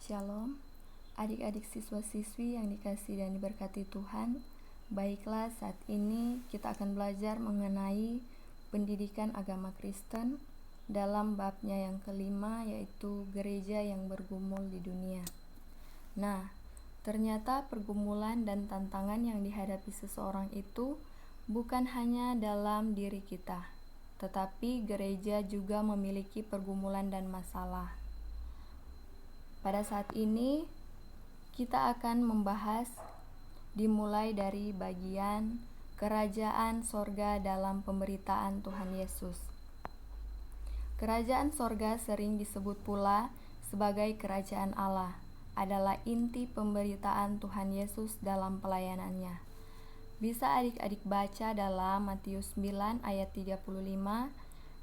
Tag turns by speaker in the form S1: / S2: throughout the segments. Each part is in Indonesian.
S1: Shalom, adik-adik siswa-siswi yang dikasihi dan diberkati Tuhan. Baiklah, saat ini kita akan belajar mengenai pendidikan agama Kristen dalam babnya yang kelima, yaitu gereja yang bergumul di dunia. Nah, ternyata pergumulan dan tantangan yang dihadapi seseorang itu bukan hanya dalam diri kita, tetapi gereja juga memiliki pergumulan dan masalah. Pada saat ini kita akan membahas dimulai dari bagian kerajaan sorga dalam pemberitaan Tuhan Yesus. Kerajaan sorga sering disebut pula sebagai kerajaan Allah, adalah inti pemberitaan Tuhan Yesus dalam pelayanannya. Bisa adik-adik baca dalam Matius 9 ayat 35,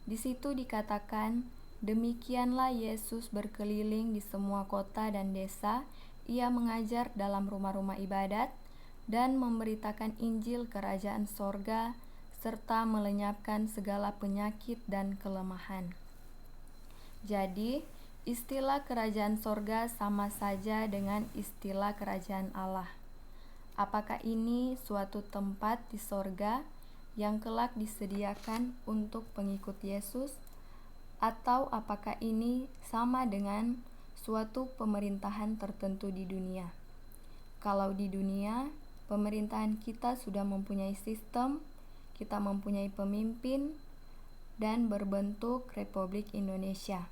S1: di situ dikatakan, demikianlah Yesus berkeliling di semua kota dan desa, ia mengajar dalam rumah-rumah ibadat dan memberitakan Injil kerajaan sorga serta melenyapkan segala penyakit dan kelemahan. Jadi, istilah kerajaan sorga sama saja dengan istilah kerajaan Allah. Apakah ini suatu tempat di sorga yang kelak disediakan untuk pengikut Yesus? Atau apakah ini sama dengan suatu pemerintahan tertentu di dunia? Kalau di dunia, pemerintahan kita sudah mempunyai sistem, kita mempunyai pemimpin, dan berbentuk Republik Indonesia.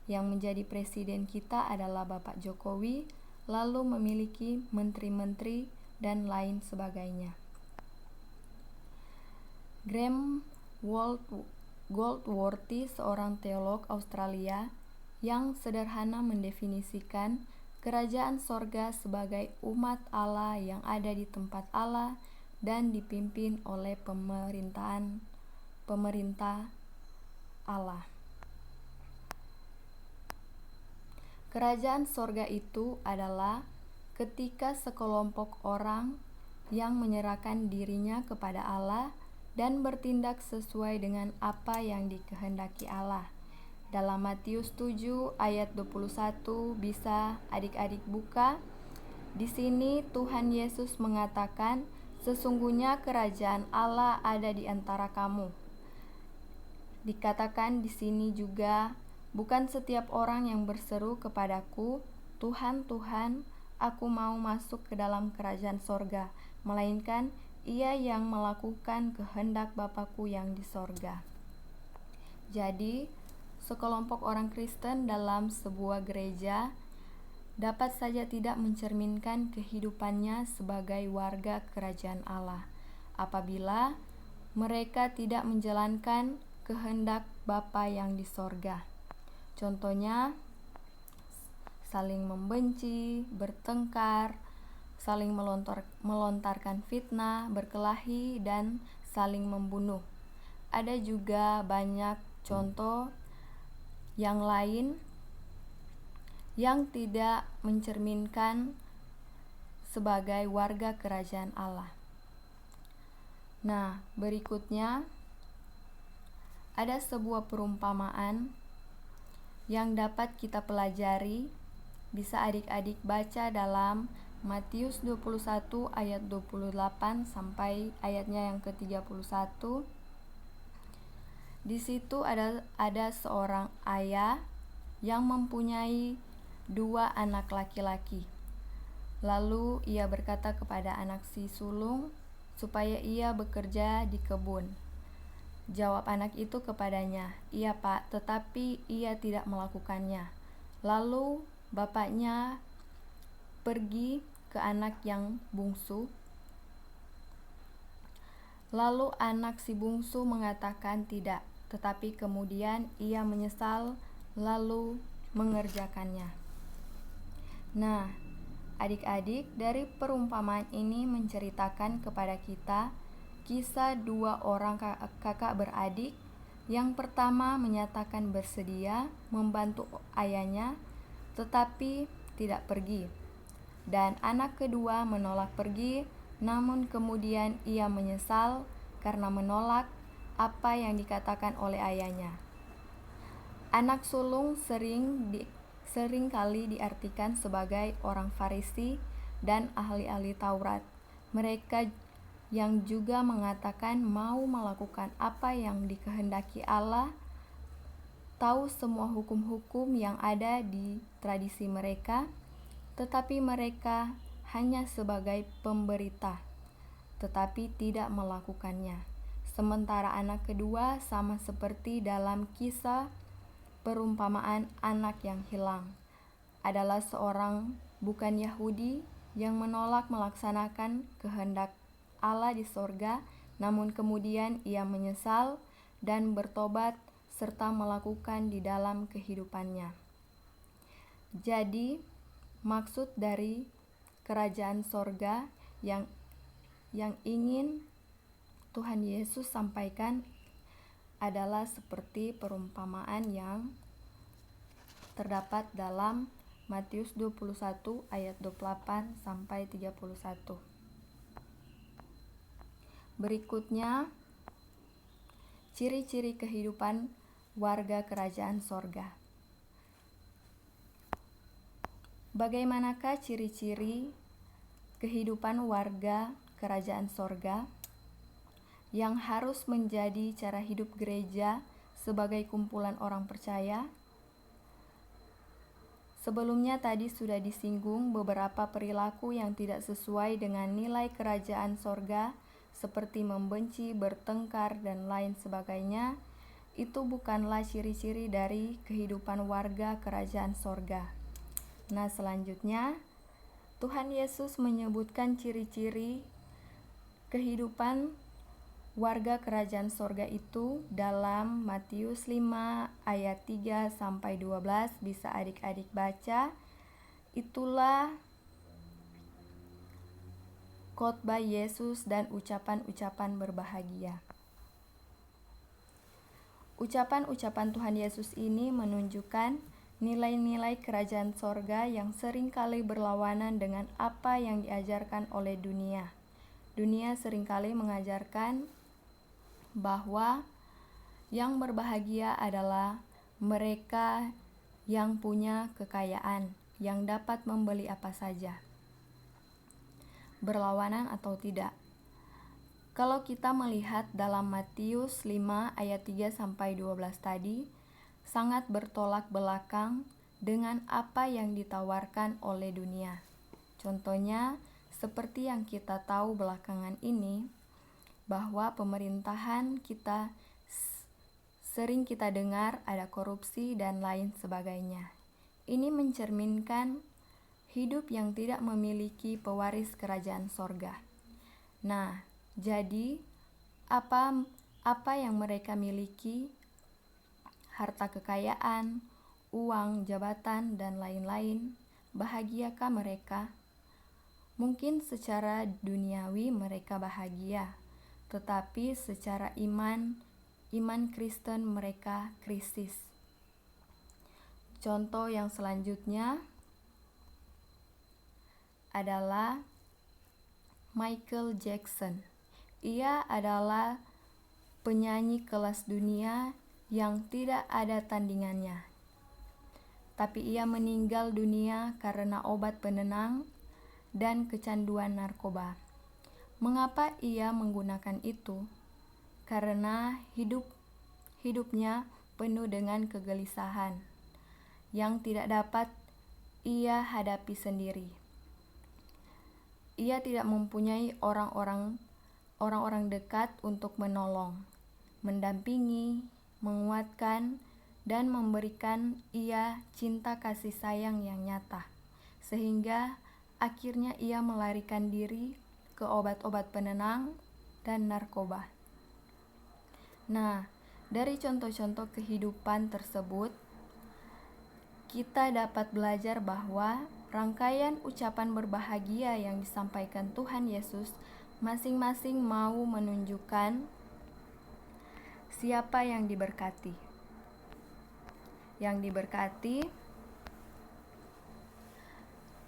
S1: Yang menjadi presiden kita adalah Bapak Jokowi, lalu memiliki menteri-menteri dan lain sebagainya. Graham Goldsworthy, seorang teolog Australia, yang sederhana mendefinisikan kerajaan sorga sebagai umat Allah yang ada di tempat Allah dan dipimpin oleh pemerintah Allah. Kerajaan sorga itu adalah ketika sekelompok orang yang menyerahkan dirinya kepada Allah dan bertindak sesuai dengan apa yang dikehendaki Allah. Dalam Matius 7 ayat 21 bisa adik-adik buka. Di sini Tuhan Yesus mengatakan, sesungguhnya kerajaan Allah ada di antara kamu. Dikatakan di sini juga, bukan setiap orang yang berseru kepadaku, Tuhan, Tuhan, aku mau masuk ke dalam kerajaan sorga, melainkan ia yang melakukan kehendak Bapakku yang di sorga. Jadi, sekelompok orang Kristen dalam sebuah gereja dapat saja tidak mencerminkan kehidupannya sebagai warga kerajaan Allah apabila mereka tidak menjalankan kehendak Bapa yang di sorga. Contohnya, saling membenci, bertengkar, saling melontarkan fitnah, berkelahi, dan saling membunuh. Ada juga banyak contoh yang lain yang tidak mencerminkan sebagai warga kerajaan Allah. Nah, berikutnya ada sebuah perumpamaan yang dapat kita pelajari. Bisa adik-adik baca dalam Matius 21 ayat 28 sampai ayatnya yang ke-31. Di situ ada seorang ayah yang mempunyai 2 anak laki-laki. Lalu ia berkata kepada anak si sulung supaya ia bekerja di kebun. Jawab anak itu kepadanya, "Iya, Pak," tetapi ia tidak melakukannya. Lalu bapaknya pergi ke anak yang bungsu. Lalu anak si bungsu mengatakan tidak, tetapi kemudian ia menyesal lalu mengerjakannya. Nah, adik-adik, dari perumpamaan ini menceritakan kepada kita kisah 2 orang kakak beradik. Yang pertama menyatakan bersedia membantu ayahnya, tetapi tidak pergi. Dan anak kedua menolak pergi, namun kemudian ia menyesal karena menolak apa yang dikatakan oleh ayahnya. Anak sulung seringkali diartikan sebagai orang Farisi dan ahli-ahli Taurat. Mereka yang juga mengatakan mau melakukan apa yang dikehendaki Allah, tahu semua hukum-hukum yang ada di tradisi mereka, tetapi mereka hanya sebagai pemberita, tetapi tidak melakukannya. Sementara anak kedua sama seperti dalam kisah perumpamaan anak yang hilang, adalah seorang bukan Yahudi yang menolak melaksanakan kehendak Allah di sorga, namun kemudian ia menyesal dan bertobat serta melakukan di dalam kehidupannya. Jadi, maksud dari kerajaan sorga yang ingin Tuhan Yesus sampaikan adalah seperti perumpamaan yang terdapat dalam Matius 21 ayat 28 sampai 31. Berikutnya, ciri-ciri kehidupan warga kerajaan sorga. Bagaimanakah ciri-ciri kehidupan warga kerajaan sorga yang harus menjadi cara hidup gereja sebagai kumpulan orang percaya? Sebelumnya tadi sudah disinggung beberapa perilaku yang tidak sesuai dengan nilai kerajaan sorga, seperti membenci, bertengkar, dan lain sebagainya. Itu bukanlah ciri-ciri dari kehidupan warga kerajaan sorga. Nah, selanjutnya Tuhan Yesus menyebutkan ciri-ciri kehidupan warga kerajaan sorga itu dalam Matius 5 ayat 3 sampai 12, bisa adik-adik baca. Itulah khotbah Yesus dan ucapan-ucapan berbahagia. Ucapan-ucapan Tuhan Yesus ini menunjukkan nilai-nilai kerajaan sorga yang seringkali berlawanan dengan apa yang diajarkan oleh dunia. Dunia seringkali mengajarkan bahwa yang berbahagia adalah mereka yang punya kekayaan, yang dapat membeli apa saja. Berlawanan atau tidak? Kalau kita melihat dalam Matius 5 ayat 3 sampai 12 tadi, sangat bertolak belakang dengan apa yang ditawarkan oleh dunia. Contohnya, seperti yang kita tahu belakangan ini, bahwa pemerintahan kita sering kita dengar ada korupsi dan lain sebagainya. Ini mencerminkan hidup yang tidak memiliki pewaris kerajaan sorga. Nah, jadi apa yang mereka miliki? Harta kekayaan, uang, jabatan, dan lain-lain. Bahagiakah mereka? Mungkin secara duniawi mereka bahagia, tetapi secara iman Kristen mereka krisis. Contoh yang selanjutnya adalah Michael Jackson. Ia adalah penyanyi kelas dunia yang tidak ada tandingannya. Tapi ia meninggal dunia karena obat penenang dan kecanduan narkoba. Mengapa ia menggunakan itu? Karena hidupnya penuh dengan kegelisahan yang tidak dapat ia hadapi sendiri. Ia tidak mempunyai orang-orang dekat untuk menolong, mendampingi, menguatkan, dan memberikan ia cinta kasih sayang yang nyata, sehingga akhirnya ia melarikan diri ke obat-obat penenang dan narkoba. Nah, dari contoh-contoh kehidupan tersebut, kita dapat belajar bahwa rangkaian ucapan berbahagia yang disampaikan Tuhan Yesus masing-masing mau menunjukkan siapa yang diberkati.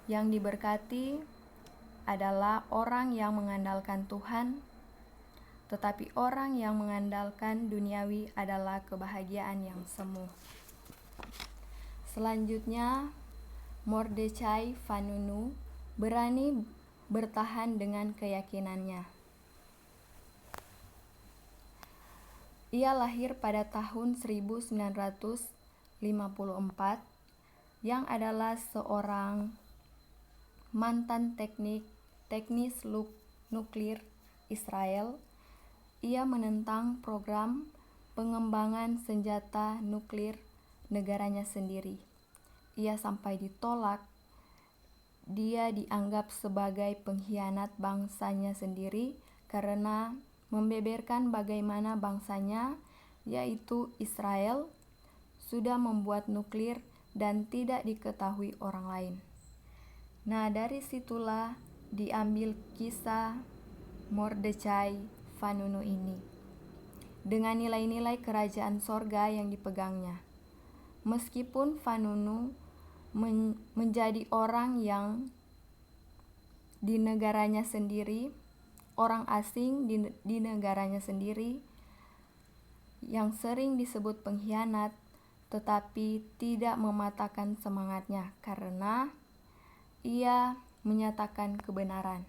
S1: Yang diberkati adalah orang yang mengandalkan Tuhan, tetapi orang yang mengandalkan duniawi adalah kebahagiaan yang semu. Selanjutnya, Mordechai Vanunu berani bertahan dengan keyakinannya. Ia lahir pada tahun 1954 yang adalah seorang mantan teknis nuklir Israel. Ia menentang program pengembangan senjata nuklir negaranya sendiri. Ia sampai ditolak. Dia dianggap sebagai pengkhianat bangsanya sendiri karena membeberkan bagaimana bangsanya, yaitu Israel, sudah membuat nuklir dan tidak diketahui orang lain. Nah, dari situlah diambil kisah Mordechai Vanunu ini dengan nilai-nilai kerajaan sorga yang dipegangnya. Meskipun Vanunu menjadi orang yang di negaranya sendiri, orang asing di negaranya sendiri, yang sering disebut pengkhianat, tetapi tidak mematahkan semangatnya karena ia menyatakan kebenaran.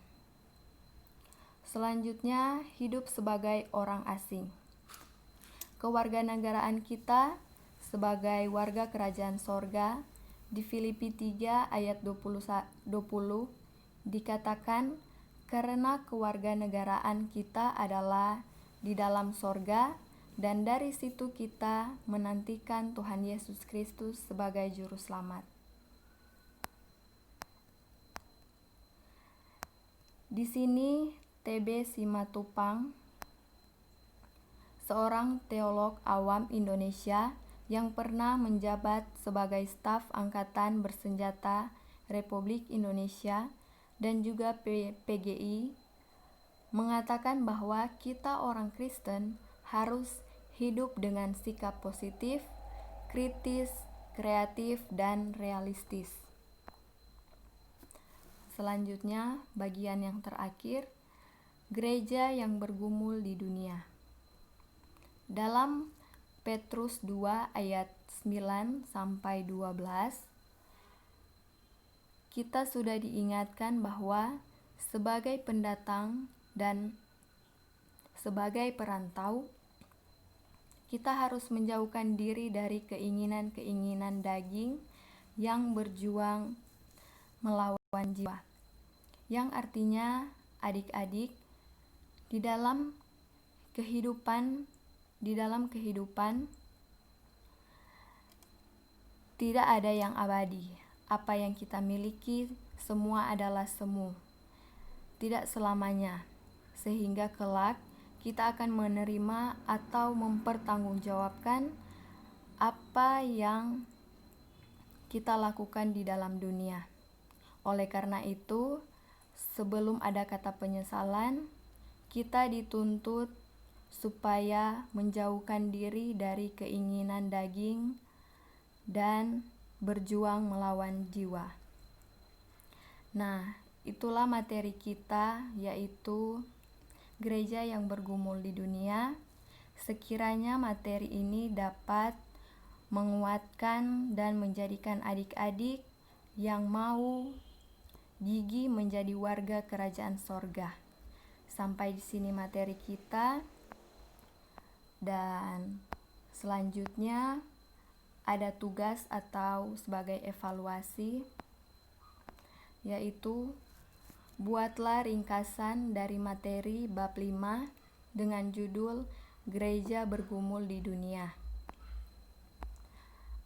S1: Selanjutnya, hidup sebagai orang asing. Kewarganegaraan kita sebagai warga kerajaan sorga di Filipi 3 ayat 20 dikatakan, karena kewarganegaraan kita adalah di dalam sorga, dan dari situ kita menantikan Tuhan Yesus Kristus sebagai juru selamat. Di sini TB Simatupang, seorang teolog awam Indonesia yang pernah menjabat sebagai staf Angkatan Bersenjata Republik Indonesia dan juga PGI, mengatakan bahwa kita orang Kristen harus hidup dengan sikap positif, kritis, kreatif, dan realistis. Selanjutnya, bagian yang terakhir, gereja yang bergumul di dunia. Dalam Petrus 2 ayat 9-12, kita sudah diingatkan bahwa sebagai pendatang dan sebagai perantau, kita harus menjauhkan diri dari keinginan-keinginan daging yang berjuang melawan jiwa. Yang artinya, adik-adik, di dalam kehidupan tidak ada yang abadi. Apa yang kita miliki semua adalah semu, tidak selamanya, sehingga kelak kita akan menerima atau mempertanggungjawabkan apa yang kita lakukan di dalam dunia. Oleh karena itu, sebelum ada kata penyesalan, kita dituntut supaya menjauhkan diri dari keinginan daging dan berjuang melawan jiwa. Nah, itulah materi kita, yaitu gereja yang bergumul di dunia. Sekiranya materi ini dapat menguatkan dan menjadikan adik-adik yang mau gigih menjadi warga kerajaan sorga. Sampai di sini materi kita, dan selanjutnya ada tugas atau sebagai evaluasi, yaitu buatlah ringkasan dari materi bab 5 dengan judul Gereja Bergumul di Dunia.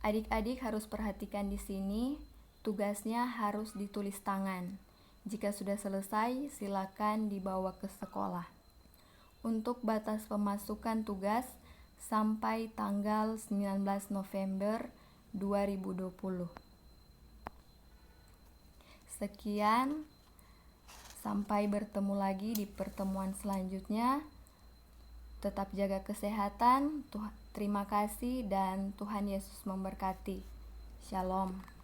S1: Adik-adik harus perhatikan di sini, tugasnya harus ditulis tangan. Jika sudah selesai, silakan dibawa ke sekolah. Untuk batas pemasukan tugas sampai tanggal 19 November 2020. Sekian, sampai bertemu lagi di pertemuan selanjutnya. Tetap jaga kesehatan. Terima kasih dan Tuhan Yesus memberkati. Shalom.